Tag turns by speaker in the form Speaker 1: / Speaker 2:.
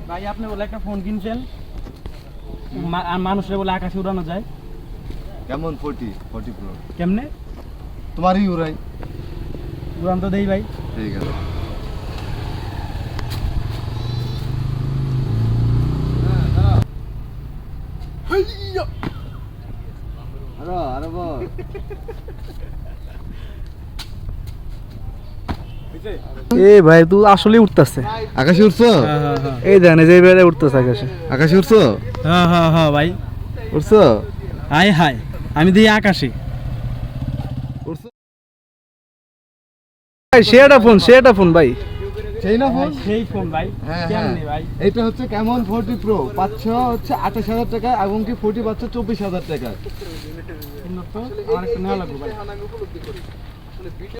Speaker 1: ভাই আপনি বলে একটা ফোন কিনছেন আর মানুষের বলে আকাশে উড়ানো যায়
Speaker 2: কেমন 40 প্রো
Speaker 1: কেমনে
Speaker 2: তোমারই উড়াই
Speaker 1: উড়ান তো দেই ভাই
Speaker 2: ঠিক আছে আরে বল
Speaker 1: এ ভাই তুই আসলে উঠতেছে
Speaker 2: আকাশে উঠছো
Speaker 1: এই দেন যে বেড়ে উঠতেছে আকাশে
Speaker 2: আকাশে উঠছো
Speaker 1: হ্যাঁ হ্যাঁ হ্যাঁ ভাই
Speaker 2: উঠছো
Speaker 1: হাই হাই আমি দিই আকাশে
Speaker 2: উঠছো
Speaker 1: ভাই সেটা ফোন ভাই
Speaker 2: সেই না ফোন
Speaker 1: সেই ফোন ভাই
Speaker 2: হ্যাঁ
Speaker 1: কেমনে ভাই
Speaker 2: এটা হচ্ছে কেমন 40 প্রো পাচ্ছ হচ্ছে 28000 টাকা এবং কি 40 পাচ্ছ 24000 টাকা
Speaker 1: সুন্দর তো আমার একটু নেওয়া লাগবে ভাই